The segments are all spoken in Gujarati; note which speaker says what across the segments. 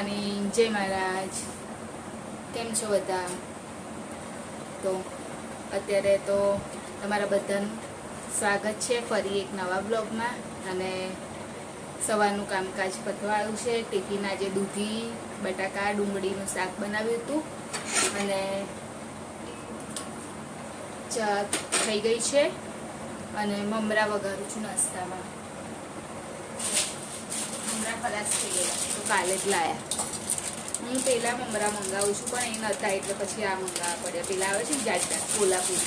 Speaker 1: મોર્નિંગ, જય મહારાજ. કેમ છો બધા? તો અત્યારે તો તમારા બધાનું સ્વાગત છે ફરી એક નવા બ્લોગમાં. અને સવારનું કામકાજ પતવા આવ્યું છે. ટિફિન આજે દૂધી બટાકા ડુંગળીનું શાક બનાવ્યું હતું અને ચા થઈ ગઈ છે અને મમરા વઘારું છું નાસ્તામાં. મમરા ખલાસ થઈ ગયા તો કાલે જ લાયા. હું પહેલાં મમરા મંગાવું છું પણ એ નહોતા એટલે પછી આ મંગાવવા પડ્યા. પહેલાં આવે છે ને જાડા કોલ્હાપુર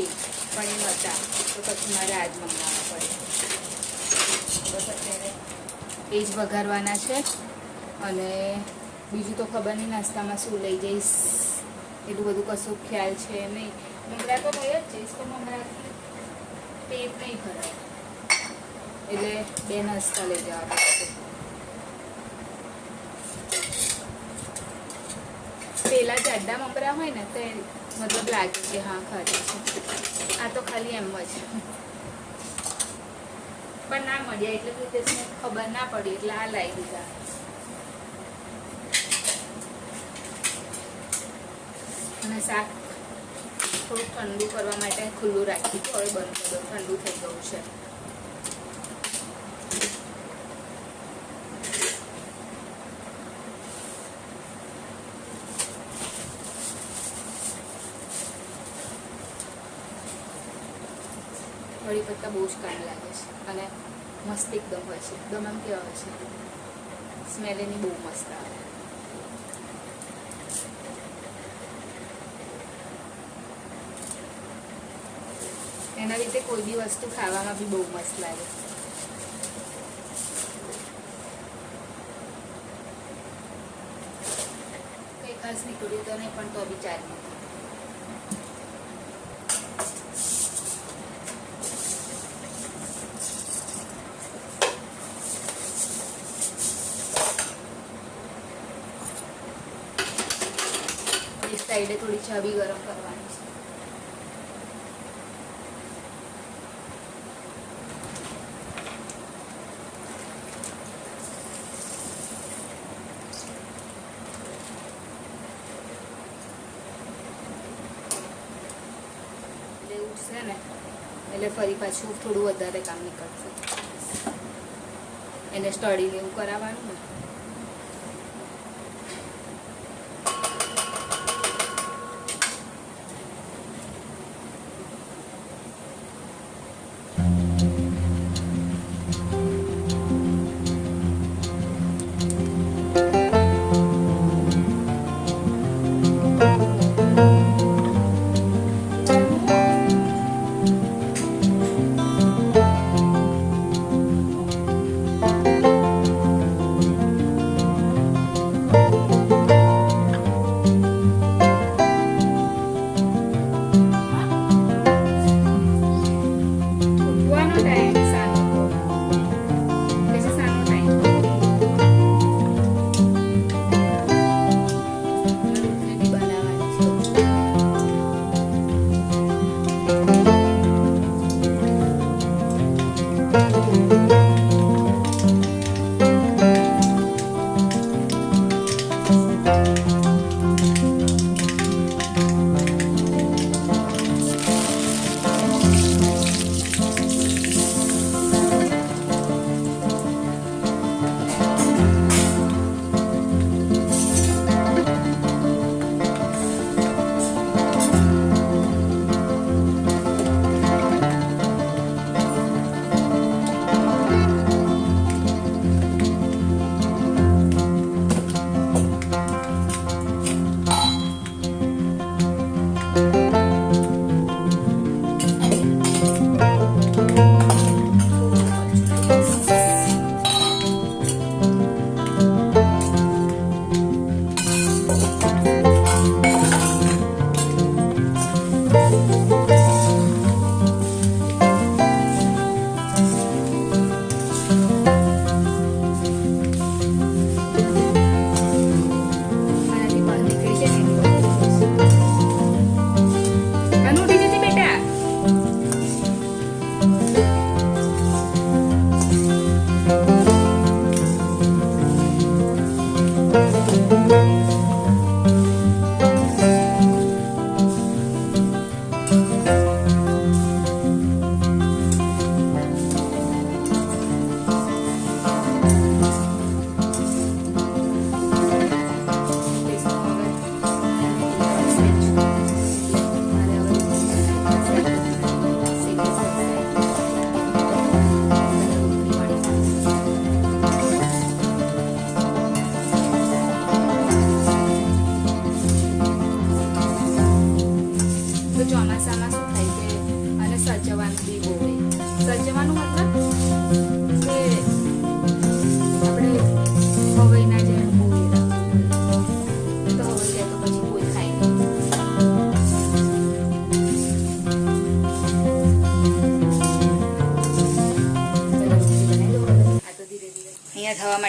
Speaker 1: એ પણ એ નહોતા તો પછી મારે આજ મંગાવવા પડ્યા. બસ અત્યારે એ જ વઘારવાના છે અને બીજું તો ખબર નહીં નાસ્તામાં શું લઈ જઈશ, એટલું બધું કશું ખ્યાલ છે નહીં. મમરા તો લઈ જ જઈશ તો મમરાથી પેટ નહીં ભરાય એટલે બે નાસ્તા લઈ જવા પડશે. પેલા જાડા મમરા હોય ને તો મતલબ લાગે કે હા ખાધું છે. આ તો ખાલી એમ જ પણ ના મળ્યા એટલે રીતેશને ખબર ના પડી એટલે આ લાવી દીધા. અને શાક થોડુંક ઠંડુ કરવા માટે ખુલ્લું રાખી તો હવે બંધ કરી દો, ઠંડુ થઈ ગયું છે. કઢી પત્તા બહુ જ કામ લાગે છે અને મસ્ત એકદમ હોય છે. એકદમ આમ કેવા હોય છે, સ્મેલ એની બહુ મસ્ત આવે. એના લીધે કોઈ બી વસ્તુ ખાવામાં બી બહુ મસ્ત લાગે. કંઈ ખાસ નીકળ્યું તો નહીં પણ તો બી ચાલે. સાઈડે થોડી ચા બી ગરમ કરવાની છે. એટલે ઉઠશે ને એટલે ફરી પાછું થોડું વધારે કામ નીકળશે. એને સ્ટડીને એવું કરાવવાનું ને.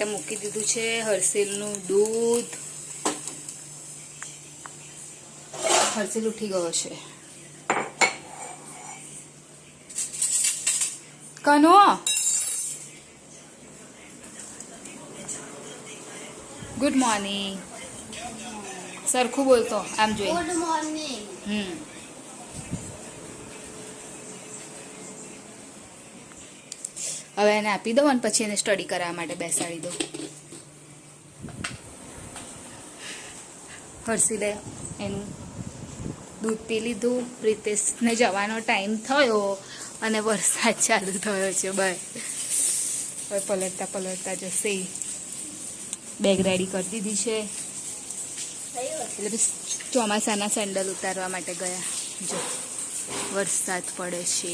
Speaker 1: માટે મૂકી દીધું છે હર્ષિલનું દૂધ. હર્ષિલ ઉઠી ગયો છે. કનો ગુડ મોર્નિંગ. સરખું બોલતો આમ જોઈએ.
Speaker 2: Good morning.
Speaker 1: હવે એને આપી દઉં અને પછી એને સ્ટડી કરવા માટે બેસાડી દઉં. હર્ષિલે એનું દૂધ પી લીધું. પ્રિતેશને જવાનો ટાઈમ થયો અને વરસાદ ચાલુ થયો છે. બાય હવે પલટતા પલટતા જશે. બેગ રેડી કરી દીધી છે. એટલે ચોમાસાના સેન્ડલ ઉતારવા માટે ગયા. જો વરસાદ પડે છે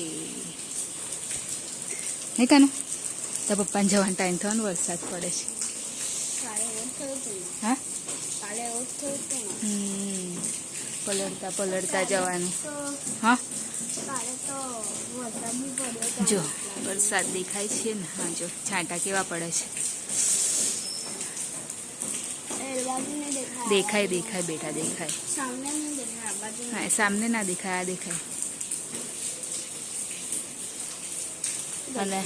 Speaker 1: નહીં કાનો? તો પપ્પાને જવાનો ટાઈમ થયો ને વરસાદ પડે છે. હા પલળતા પલળતા જવાનું. હા જો વરસાદ દેખાય છે ને. હા જો છાંટા કેવા પડે છે. દેખાય દેખાય બેટા દેખાય. હા સામને ના દેખાય, આ દેખાય. અને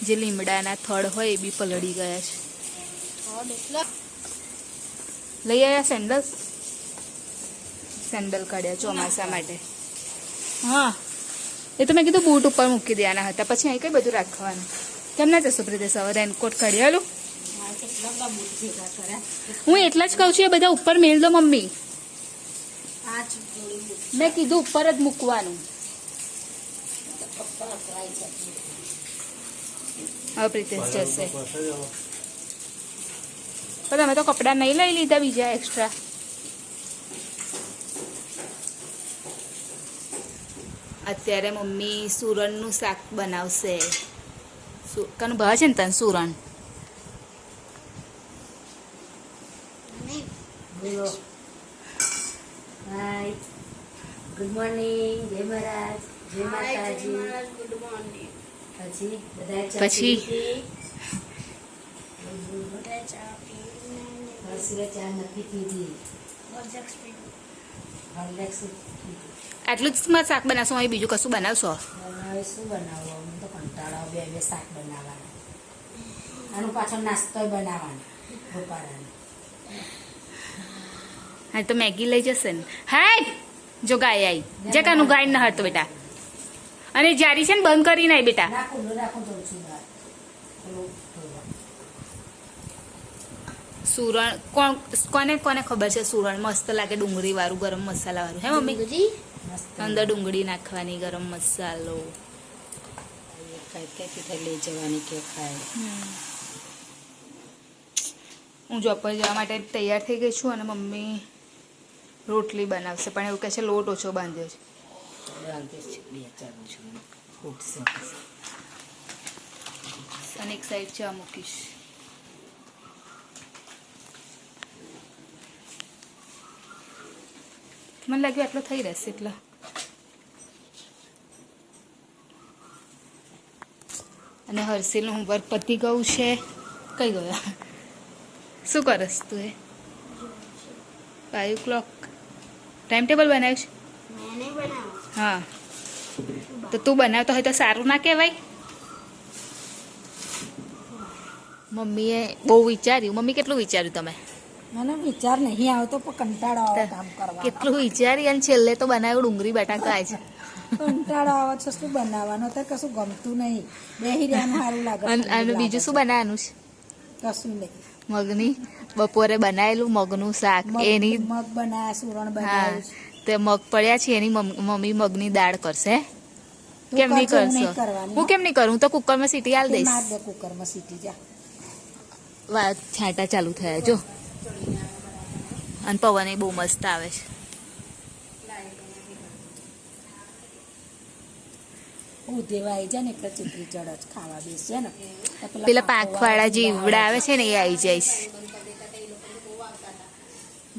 Speaker 1: જે લીમડાના થડ હોય એ બી પલળી ગયા છે. લઈ આવ્યા સેન્ડલ. સેન્ડલ કાઢ્યા ચોમાસા માટે. હા એ તો મેં કીધું બૂટ ઉપર મૂકી દેવાના હતા. પછી અહીં કઈ બધું રાખવાનું. કેમ ના જશો પ્રિતેશ? હવે રેનકોટ કાઢી આલું. હું એટલા જ કહું છું એ બધા ઉપર મેળ દો મમ્મી. મેં કીધું ઉપર જ મૂકવાનું. હવે પ્રિતેશ જશે. પણ તમે તો કપડાં નહીં લઈ લીધા બીજા એક્સ્ટ્રા. અત્યારે મમ્મી સુરણનું શાક બનાવશે. કનું ભાવે છે ને તને સુરણ?
Speaker 2: Hi good morning. જય મહારાજ. જય માતાજી. Good morning. પછી બધા
Speaker 1: પછી
Speaker 2: ચા નથી પીધી.
Speaker 1: આટલું જ શાક બનાવશો? અહીં બીજું કશું બનાવશો?
Speaker 2: શું બનાવવું? હું તો કંટાળો બે બે શાક બનાવવાના. આનું પાછળ નાસ્તો બનાવવાનો બપોરાનો.
Speaker 1: હા તો મેગી લઈ જશે ને. હાય જો ગાય આવી. જે કાનું ગાય ન હરતો બેટા. અને જારી છે ને બંધ કરી નાય બેટા. સુરણ કોને કોને ખબર છે? સુરણ મસ્ત લાગે ડુંગળી વાળું, ગરમ મસાલા વાળું. હે મમ્મી? અંદર ડુંગળી નાખવાની, ગરમ મસાલો.
Speaker 2: લઈ જવાની કે ખાય.
Speaker 1: હું જોબ પર જવા માટે તૈયાર થઈ ગઈ છું અને મમ્મી રોટલી બનાવશે. પણ એવું કહે છે લોટ ઓછો બાંધ્યો છે. અને એક સાઈડ ચા મૂકીશ. મને લાગ્યું આટલો થઈ રહેશે એટલે. અને હર્ષિલનું હોમવર્ક પતી ગયું છે. કઈ ગયા? શું કરસ તું? એ 5 o'clock ટાઈમ ટેબલ બનાવ્યું છે? હા તો તું બનાવતો હોય તો સારું ના કહેવાય? મમ્મીએ બહુ વિચાર્યું. મમ્મી કેટલું વિચાર્યું તમે?
Speaker 2: મને વિચાર નહીં આવતો પણ કંટાળો આવે કામ કરવા.
Speaker 1: કેટલું વિચારી અને છેલ્લે તો બનાવ્યું ડુંગળી બટાકા જ.
Speaker 2: કંટાળો આવે છે. શું બનાવવાનું? તો કશું ગમતું નહીં. બેહી રહેવાનું સારું લાગે.
Speaker 1: અને બીજું શું બનાવવાનું છે?
Speaker 2: કશું નહીં.
Speaker 1: મગની બપોરે બનાવેલું મગનું શાક. એની
Speaker 2: મગ બનાવ્યા, સુરણ
Speaker 1: હા
Speaker 2: બનાવ્યું.
Speaker 1: તે મગ પડ્યા છે એની મમ્મી મગની દાળ કરશે. કેમ નહીં કરશો? હું કેમ નહીં કરું? હું તો કુકરમાં સીટી આલ દઈશ.
Speaker 2: માર દે કુકરમાં સીટી જા.
Speaker 1: વાત છાંટા ચાલુ થયા જો. અને પવન એ બહુ મસ્ત આવે છે.
Speaker 2: ઉધેવા આવી જાય ને એટલે ચીતરી ચડચ ખાવા બેસે ને.
Speaker 1: પેલા પાંખવાળા જીવડા આવે છે ને એ આવી જાય.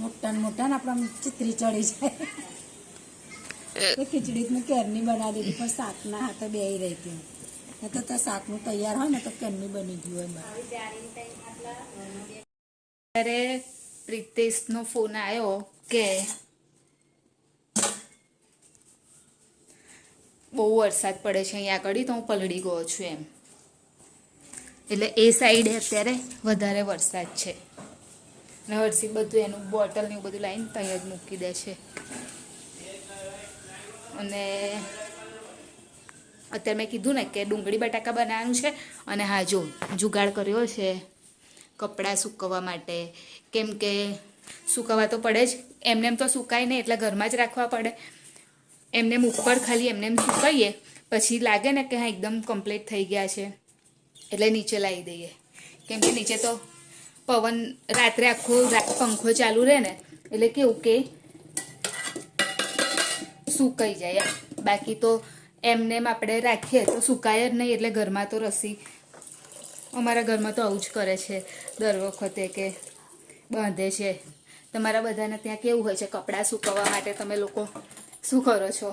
Speaker 2: મોટા ને આપણા ચીતરી ચડી જાય. ખીચડી મેં કેરની બનાવી દીધી પણ શાકના હાથે બે રહી હતી. તો ત્યાં શાકનું તૈયાર હોય ને તો કેમની બની ગયું હોય મારે.
Speaker 1: ત્યારે પ્રિતેશનો ફોન આવ્યો કે બહુ વરસાદ પડે છે અહીંયા આગળ તો હું પલળી ગયો છું એમ. એટલે એ સાઈડે અત્યારે વધારે વરસાદ છે ને હર્ષિત બધું એનું બોટલ ને એવું બધું લાવીને ત્યાં જ મૂકી દે છે. અને અત્યારે મેં કીધું ને કે ડુંગળી બટાકા બનાવવાનું છે અને હા જો જુગાડ કર્યો છે કપડાં સૂકવવા માટે, કેમ કે સૂકવવા તો પડે જ, એમને એમ તો સુકાય નહીં એટલે ઘરમાં જ રાખવા પડે. એમને ઉપર ખાલી એમને એમ સુકાઈએ પછી લાગે ને કે હા એકદમ કમ્પ્લીટ થઈ ગયા છે એટલે નીચે લાવી દઈએ, કેમ કે નીચે તો પવન રાત્રે આખો પંખો ચાલુ રહે ને એટલે કેવું કે સુકાઈ જાય. બાકી તો એમને એમ આપણે રાખીએ તો સુકાય જ નહીં. એટલે ઘરમાં તો રસી અમારા ઘરમાં તો આવું જ કરે છે દર વખતે કે બાંધે છે. તમારા બધાને ત્યાં કેવું હોય છે કપડાં સૂકવવા માટે તમે લોકો શું કરો છો?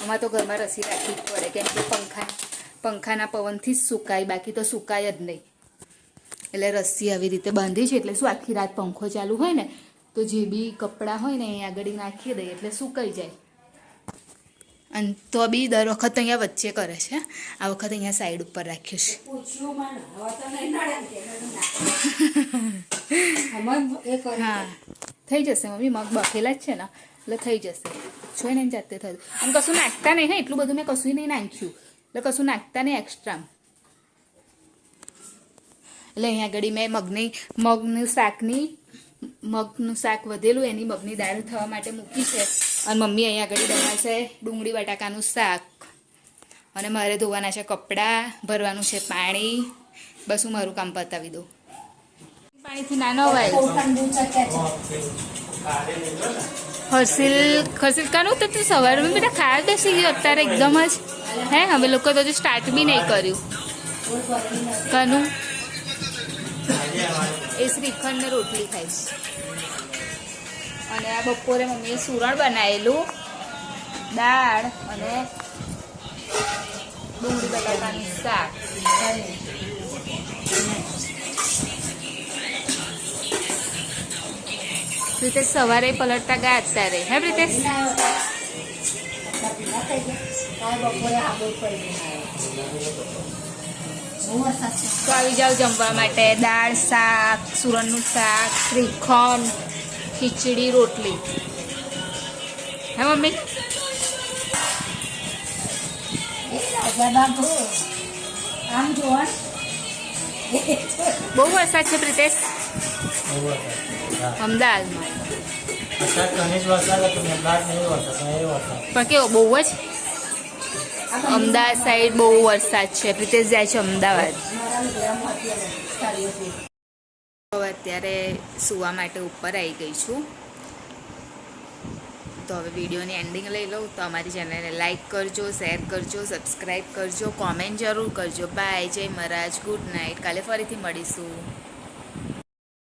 Speaker 1: અમારે તો ઘરમાં રસી રાખવી જ પડે, કેમ કે પંખાના પવનથી જ સુકાય, બાકી તો સુકાય જ નહીં. એટલે રસ્સી આવી રીતે બાંધી છે એટલે શું આખી રાત પંખો ચાલુ હોય ને તો જે બી કપડાં હોય ને એ આગળ નાખી દઈએ એટલે સુકાઈ જાય. અને તો બી દર વખત અહીંયા વચ્ચે કરે છે, આ વખત અહીંયા સાઈડ ઉપર રાખ્યું છે. હા થઈ જશે મમ્મી, મગ બફેલા જ છે ને એટલે થઈ જશે. જોઈ ને જાતે થયું. અને કશું નાખતા નહીં હા, એટલું બધું મેં કશું નહીં નાખ્યું એટલે કશું નાખતા નહીં એક્સ્ટ્રા. એટલે અહીંયા આગળ મેં મગનું શાક વધેલું એની મગની દાળ થવા માટે મૂકી છે. અને મમ્મી અહીંયા આગળ બનાવશે ડુંગળી બટાકાનું શાક. અને મારે ધોવાના છે કપડાં, ભરવાનું છે પાણી. બસ હું મારું કામ પતાવી દઉં. પાણીથી ના નવાય. હર્ષિલ કાનું તો તું સવારમાં બેટા ખાવા બેસી ગયો અત્યારે એકદમ જ. હે અમે લોકો તો હજુ સ્ટાર્ટ બી નહીં કર્યું. કાનું એ શ્રીખંડ ને રોટલી ખાઈશ. અને આ બપોરે મમ્મીએ સુરણ બનાવેલું, દાળ અને ડુંગળી બટાકાનું શાક. પ્રિતેશ સવારે પલટતા ગયા અત્યારે. હે પ્રિતેશ? તો આવી જાઓ જમવા માટે. દાળ, શાક, સુરણનું શાક, શ્રીખંડ, ખીચડી, રોટલી. હે મમ્મી? બહુ વરસાદ છે પ્રિતેશ અમદાવાદમાં. પણ કેવો બહુ જ અમદાવાદ સાઈડ બહુ વરસાદ છે. પ્રિતેશ જાય છે અમદાવાદ. હવે અત્યારે સુવા માટે ઉપર આવી ગઈ છું. તો હવે વિડીયોની એન્ડિંગ લઈ લઉં. તો અમારી ચેનલને લાઇક કરજો, શેર કરજો, સબસ્ક્રાઈબ કરજો, કોમેન્ટ જરૂર કરજો. બાય, જય મહારાજ, ગુડ નાઇટ. કાલે ફરીથી મળીશું.